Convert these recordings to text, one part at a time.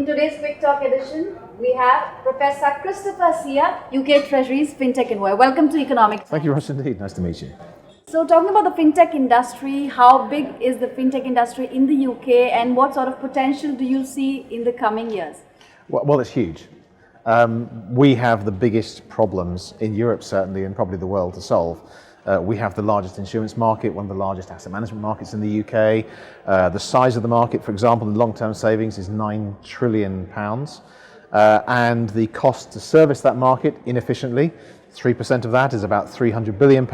today's Quick Talk edition, we have Professor Christopher Sier, UK Treasury's Fintech Envoy. Welcome to Economics. Thank you, Rush, indeed. Nice to meet you. So, talking about the fintech industry, how big is the fintech industry in the UK and what sort of potential do you see in the coming years? Well, it's huge. We have the biggest problems in Europe, certainly, and probably the world to solve. We have the largest insurance market, one of the largest asset management markets in the UK. The size of the market, for example, in long-term savings is £9 trillion. And the cost to service that market inefficiently, 3% of that is about £300 billion.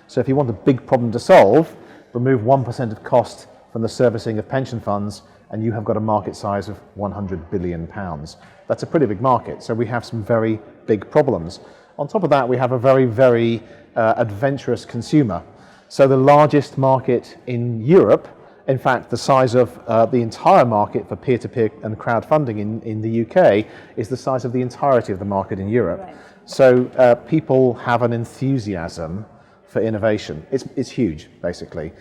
So if you want a big problem to solve, remove 1% of cost from the servicing of pension funds, and you have got a market size of £100 billion. That's a pretty big market, so we have some very big problems. On top of that, we have a very adventurous consumer. So the largest market in Europe, in fact, the size of the entire market for peer-to-peer and crowdfunding in the UK is the size of the entirety of the market in Europe. Right. So people have an enthusiasm for innovation. It's huge, basically.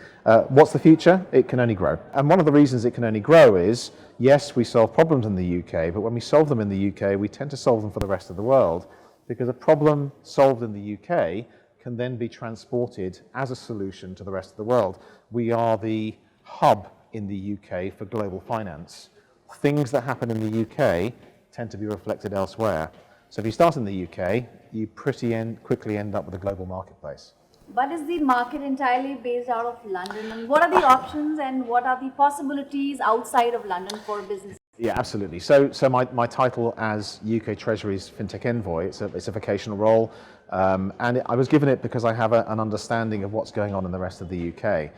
What's the future? It can only grow. And one of the reasons it can only grow is, yes, we solve problems in the UK, but when we solve them in the UK, we tend to solve them for the rest of the world, because a problem solved in the UK can then be transported as a solution to the rest of the world. We are the hub in the UK for global finance. Things that happen in the UK tend to be reflected elsewhere. So if you start in the UK, you quickly end up with a global marketplace. But is the market entirely based out of London? And what are the options and what are the possibilities outside of London for business? Yeah, absolutely. So my title as UK Treasury's Fintech Envoy, it's a vocational role, and I was given it because I have an understanding of what's going on in the rest of the UK.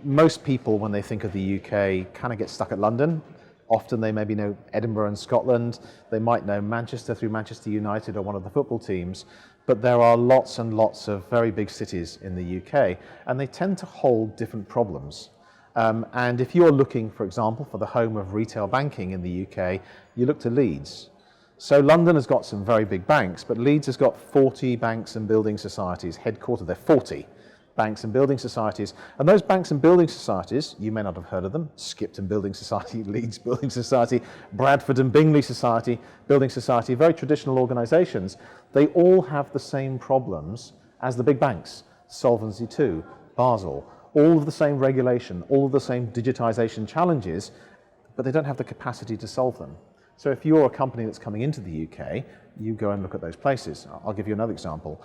Most people, when they think of the UK, kind of get stuck at London. Often they maybe know Edinburgh and Scotland, they might know Manchester through Manchester United or one of the football teams, but there are lots and lots of very big cities in the UK, and they tend to hold different problems. And if you're looking, for example, for the home of retail banking in the UK, you look to Leeds. So London has got some very big banks, but Leeds has got 40 banks and building societies headquartered there, 40 banks and building societies. And those banks and building societies, you may not have heard of them, Skipton Building Society, Leeds Building Society, Bradford and Bingley Society, Building Society, very traditional organisations. They all have the same problems as the big banks, Solvency II, Basel, all of the same regulation, all of the same digitisation challenges, but they don't have the capacity to solve them. So if you're a company that's coming into the UK, you go and look at those places. I'll give you another example.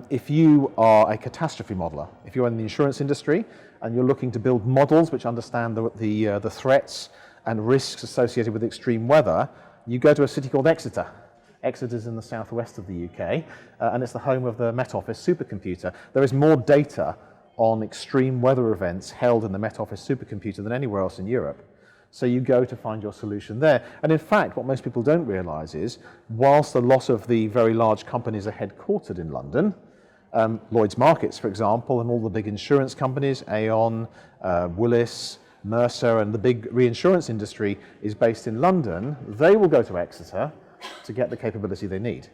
If you are a catastrophe modeler, if you're in the insurance industry and you're looking to build models which understand the threats and risks associated with extreme weather, you go to a city called Exeter. Exeter is in the southwest of the UK, and it's the home of the Met Office supercomputer. There is more data on extreme weather events held in the Met Office supercomputer than anywhere else in Europe. So you go to find your solution there. And in fact, what most people don't realise is, whilst a lot of the very large companies are headquartered in London, Lloyd's Markets, for example, and all the big insurance companies, Aon, Willis, Mercer, and the big reinsurance industry is based in London, they will go to Exeter to get the capability they need.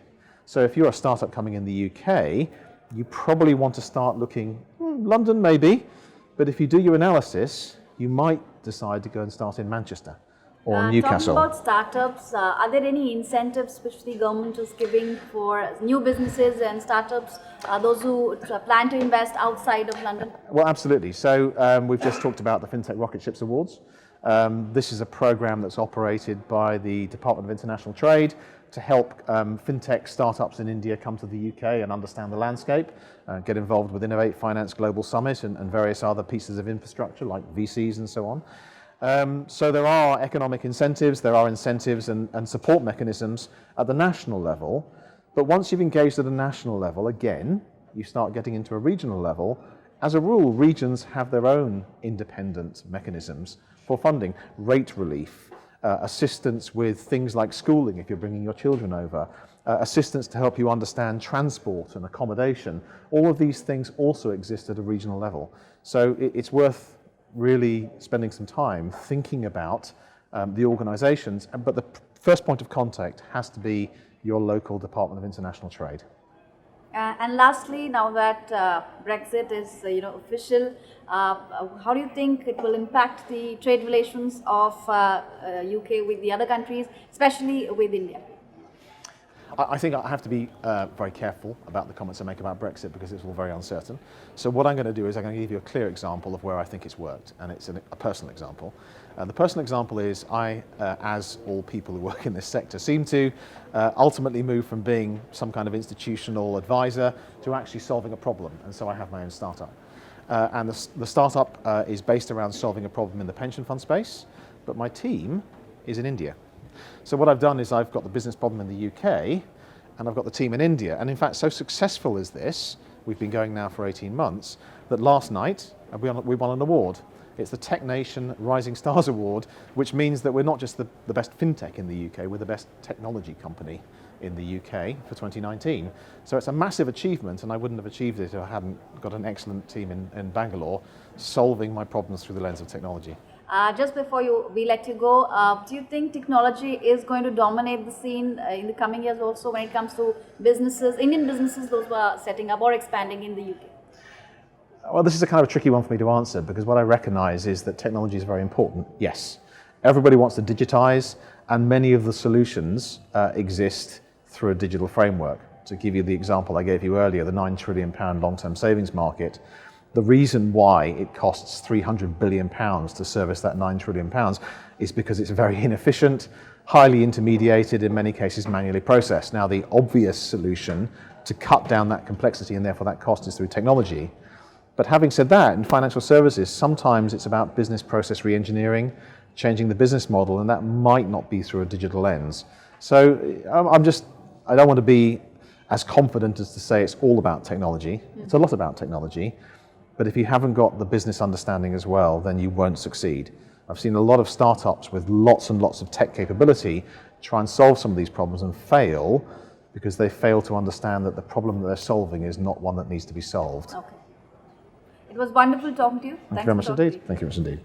So if you're a startup coming in the UK, you probably want to start looking, London maybe, but if you do your analysis, you might decide to go and start in Manchester or Newcastle. Talking about startups, are there any incentives which the government is giving for new businesses and startups, those who plan to invest outside of London? Well, absolutely. So we've just talked about the Fintech Rocket Ships Awards. This is a program that's operated by the Department of International Trade to help fintech startups in India come to the UK and understand the landscape, get involved with Innovate Finance Global Summit and various other pieces of infrastructure like VCs and so on. So there are economic incentives, there are incentives and support mechanisms at the national level, but once you've engaged at a national level, again, you start getting into a regional level. As a rule, regions have their own independent mechanisms for funding, rate relief, assistance with things like schooling if you're bringing your children over, assistance to help you understand transport and accommodation. All of these things also exist at a regional level. So it's worth really spending some time thinking about the organisations, but the first point of contact has to be your local Department of International Trade. And lastly, now that Brexit is official, how do you think it will impact the trade relations of UK with the other countries, especially with India? I think I have to be very careful about the comments I make about Brexit because it's all very uncertain. So what I'm going to do is I'm going to give you a clear example of where I think it's worked, and it's a personal example. The personal example is I, as all people who work in this sector, seem to ultimately move from being some kind of institutional advisor to actually solving a problem, and so I have my own startup. And the startup is based around solving a problem in the pension fund space, but my team is in India. So what I've done is I've got the business problem in the UK and I've got the team in India. And in fact, so successful is this, we've been going now for 18 months, that last night we won an award. It's the Tech Nation Rising Stars Award, which means that we're not just the best fintech in the UK, we're the best technology company in the UK for 2019. So it's a massive achievement, and I wouldn't have achieved it if I hadn't got an excellent team in Bangalore solving my problems through the lens of technology. Just before we let you go, do you think technology is going to dominate the scene in the coming years also when it comes to businesses, Indian businesses, those who are setting up or expanding in the UK? Well, this is a kind of a tricky one for me to answer because what I recognize is that technology is very important, yes. Everybody wants to digitize, and many of the solutions exist through a digital framework. To give you the example I gave you earlier, the £9 trillion long-term savings market, the reason why it costs £300 billion to service that £9 trillion is because it's very inefficient, highly intermediated, in many cases manually processed. Now, the obvious solution to cut down that complexity and therefore that cost is through technology. But having said that, in financial services, sometimes it's about business process re-engineering, changing the business model, and that might not be through a digital lens. So I don't want to be as confident as to say it's all about technology. It's a lot about technology. But if you haven't got the business understanding as well, then you won't succeed. I've seen a lot of startups with lots and lots of tech capability try and solve some of these problems and fail because they fail to understand that the problem that they're solving is not one that needs to be solved. Okay. It was wonderful talking to you. Thank you very much indeed. Thank you very much indeed.